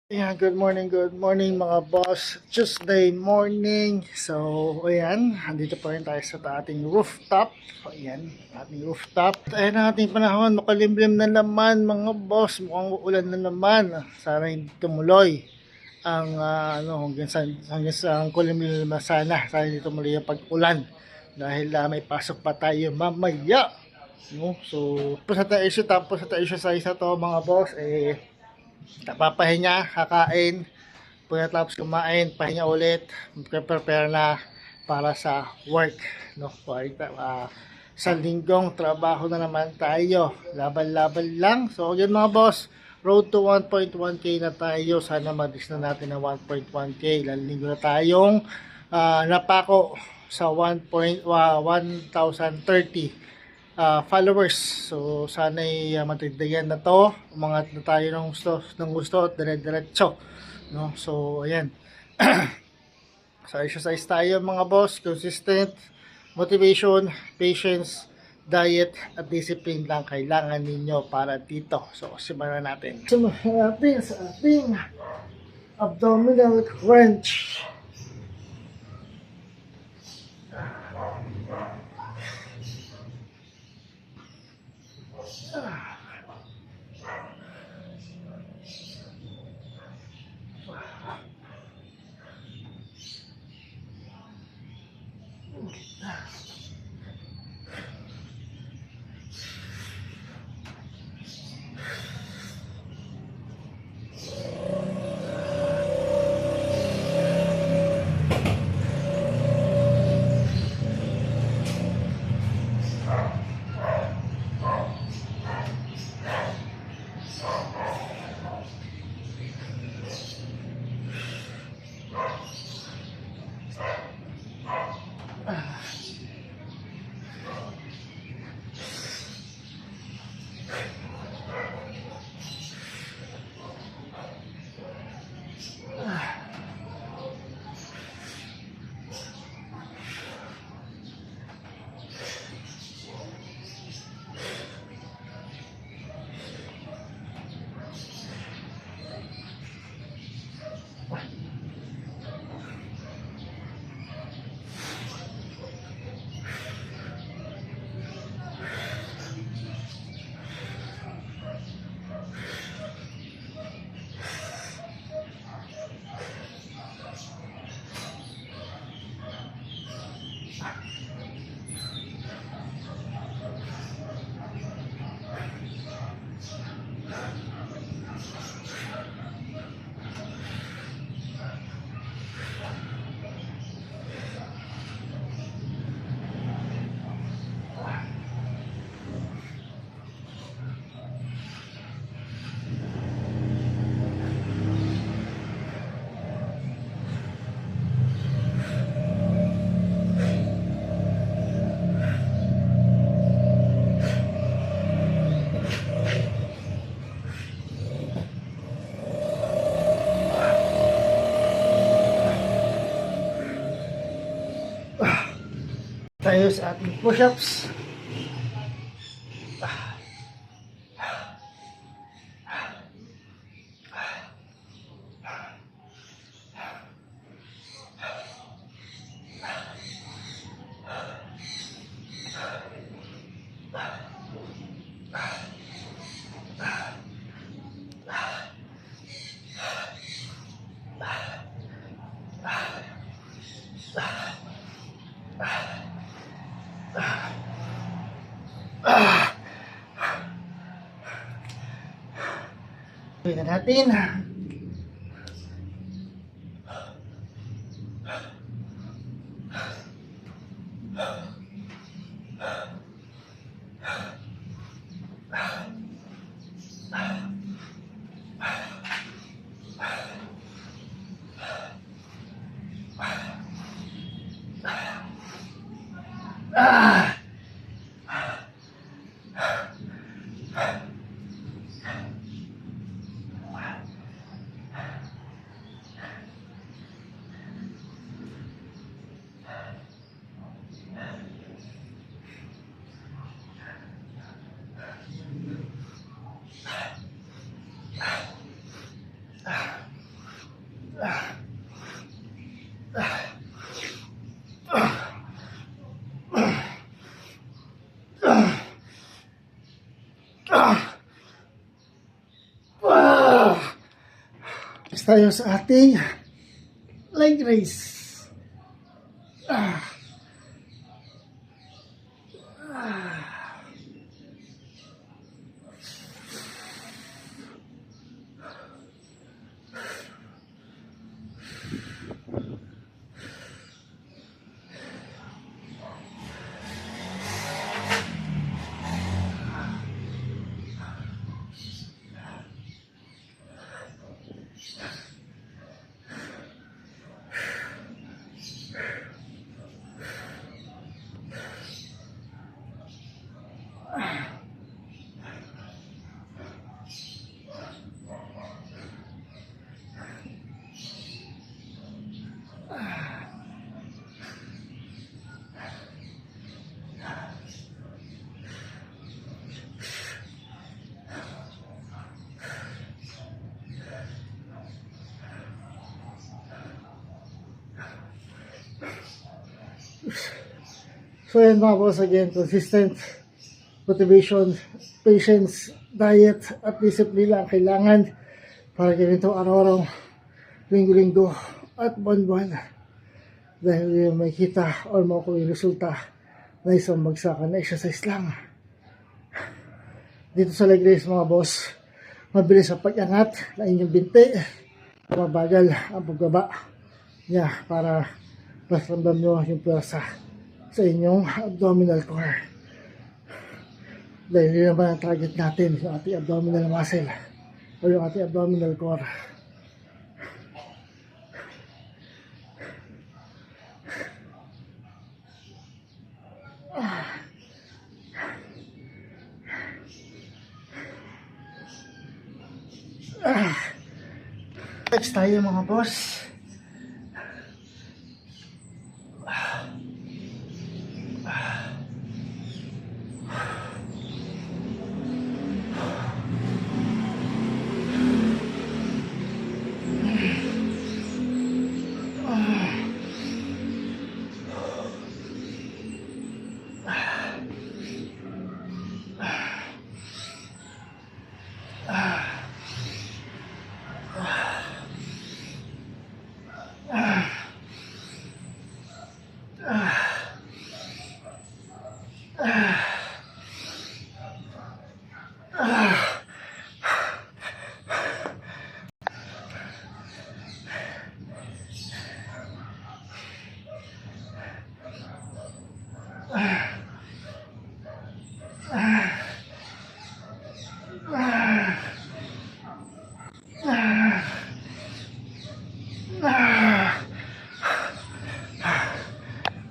Ayan, good morning mga boss. Tuesday morning. So, ayan, andito pa rin tayo sa ating rooftop. Ayan, ating rooftop. Ayan ang ating panahon, makalimlim na naman mga boss. Mukhang uulan na naman. Sana hindi tumuloy ang hanggang sa ang kulimlim na sana. Sana hindi tumuloy ang pag-ulan. Dahil may pasok pa tayo mamaya. No? So, tapos sa issue sa isa to mga boss, napapahinga, kakain, pagkatapos kumain, pahinga ulit, prepare na para sa work, no? Sa linggong trabaho na naman tayo, laban-laban lang. So yun mga boss, road to 1.1k na tayo. Sana ma-reach na natin ang 1.1k. Ilang linggo na tayong napako sa 1,030 followers. So sana'y matigdagan na to, umangat na tayo ng gusto at dire-diretso, no? So ayan. So exercise tayo mga boss, consistent, motivation, patience, diet at discipline lang kailangan ninyo para dito. So simulan natin. Simulan natin sa ating abdominal crunch. Tayo sa ating push-ups. Gawin na natin. Next tayo sa ating leg raise. So yan mga boss, again, consistent motivation, patience, diet, at discipline lang kailangan para ganito araw-araw, linggo-linggo, at buwan-buwan. Dahil yung may kita or makukuha yung resulta na isang bagsakan na exercise lang. Dito sa leg raise mga boss, mabilis ang pag-angat na inyong binti, mabagal ang pagbaba niya para mas ramdam nyo yung pwersa sa inyong abdominal core. Dahil yun naman ang target natin, yung ating abdominal muscle o yung ating abdominal core. Next tayo mga boss.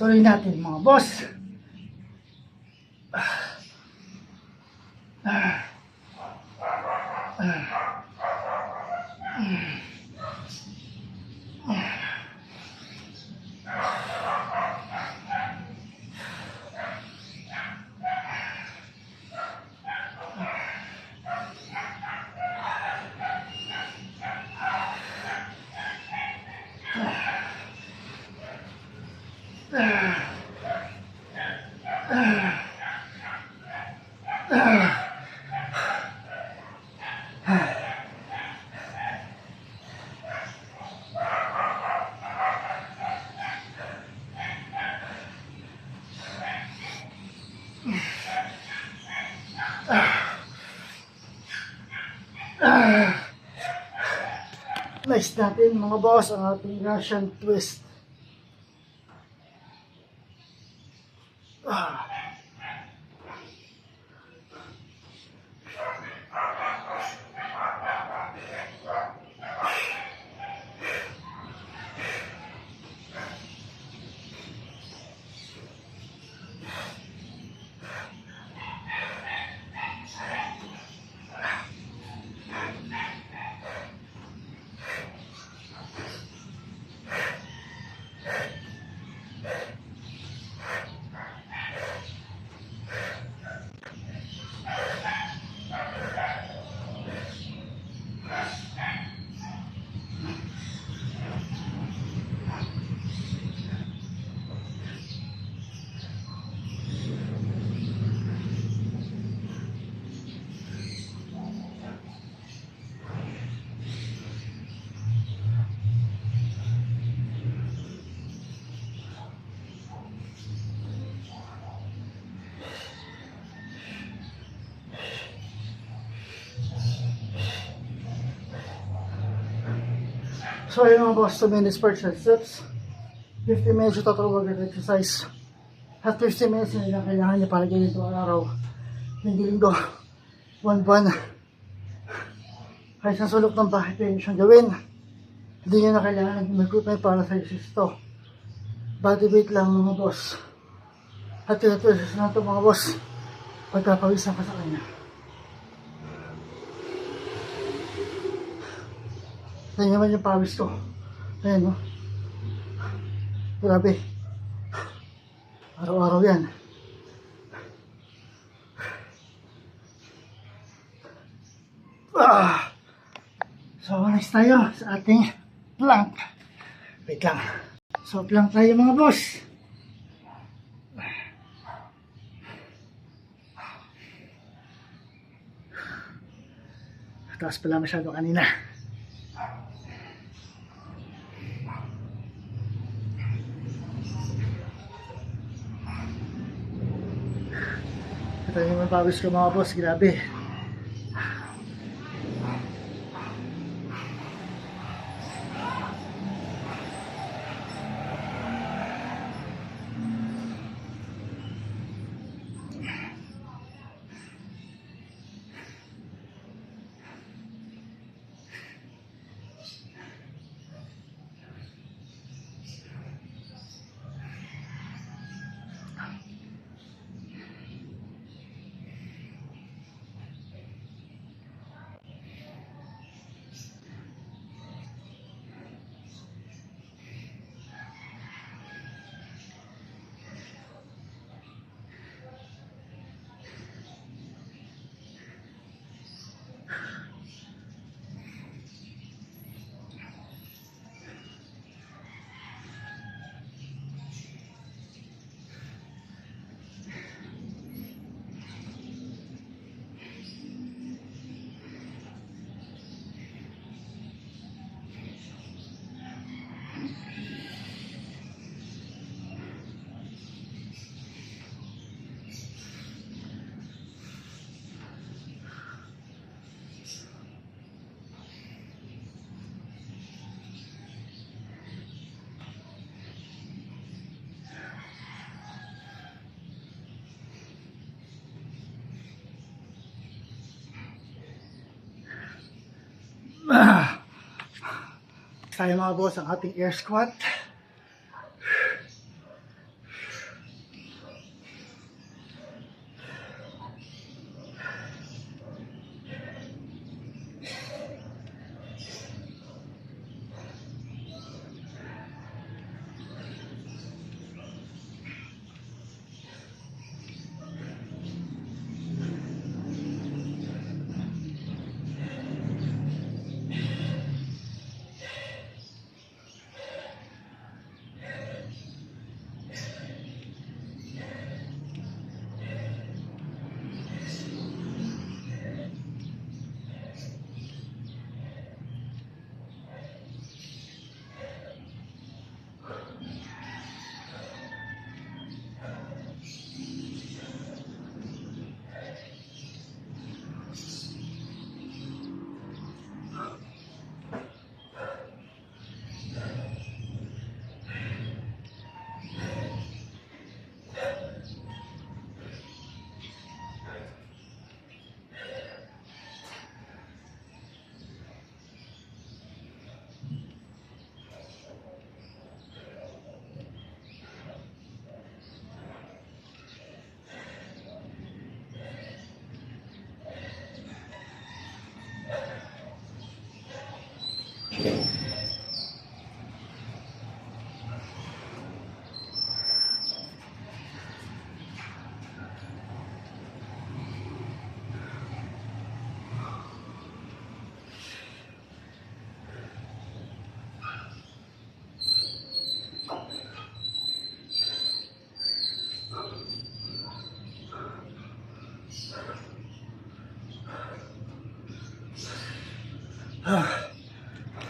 Tuloy natin mga boss. Next natin mga boss ang ating Russian twist. So ayun mga boss, 2 minutes per steps. 50 minutes yung total workout exercise. At 50 minutes na kailangan niya para ganyan ito araw. Linggo-linggo. 1 buwan. Kahit sa sulok ng bahay, pwede siyang gawin. Hindi niya na kailangan mag-equipment para sa exercise. Body weight lang mga boss. At tinatulog na ito mga boss. Pagkapawisan ka sa kanya. Yan naman yung pawis ko. Ayan, no? Grabe. Araw-araw yan. So, next tayo sa ating plank. Wait lang. So, plank tayo mga boss. Taas pala masyado kanina. Ito yung mapawis ko mga boss, grabe. Tayo mga boss ang ating air squat.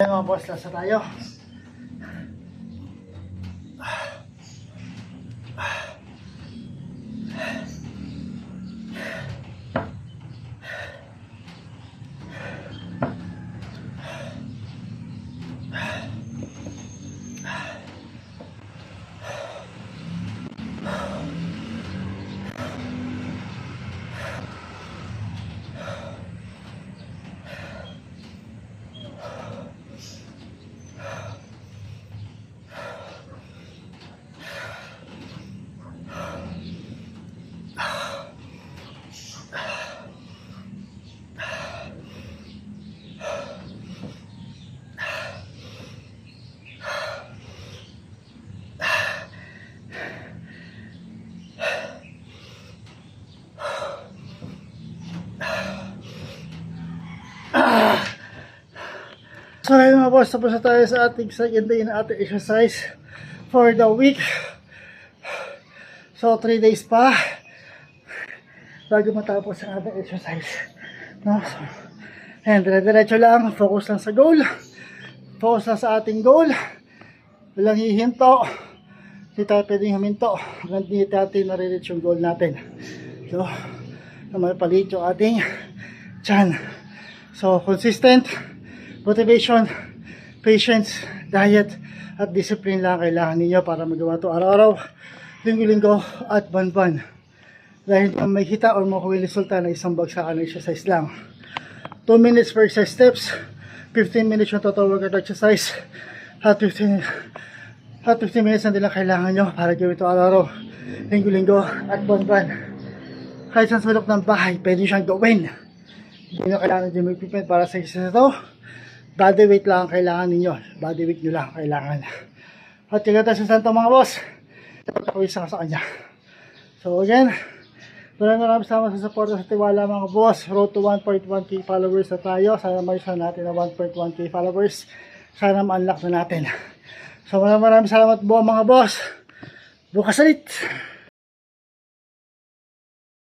Ayan mga boss, lasa tayo. So ayun mga boss, tapos na tayo sa ating second day na ating exercise for the week. So 3 days pa bago matapos ang ating exercise. No? So, ayan, dire-diretso lang, focus lang sa goal. Focus lang sa ating goal. Walang hihinto. Hindi tayo pwedeng huminto hanggang hindi natin nare-reach yung goal natin. So, na mapalit yung ating tiyan. So, consistent, motivation, patience, diet, at discipline lang kailangan ninyo para magawa ito araw-araw, linggo-linggo, at buwan-buwan. Dahil may kita o makuha resulta na isang bagsakan na exercise lang. 2 minutes per exercise steps, 15 minutes yung total workout exercise, at 15 minutes na din lang kailangan nyo para gawin ito araw-araw, linggo-linggo, at buwan-buwan. Kahit sa sulok ng bahay, pwede siyang gawin. Hindi nyo kailangan gym equipment para sa exercise na ito. Body weight lang ang kailangan ninyo. Body weight nyo lang kailangan. At yung gata sa santo mga boss, napagkakawisa ka sa kanya. So again, maraming salamat sa support sa tiwala mga boss. Road to 1.1k followers na tayo. Sana ma-reach natin na 1.1k followers. Sana ma-unlock na natin. So maraming salamat po mga boss. Bukas ulit!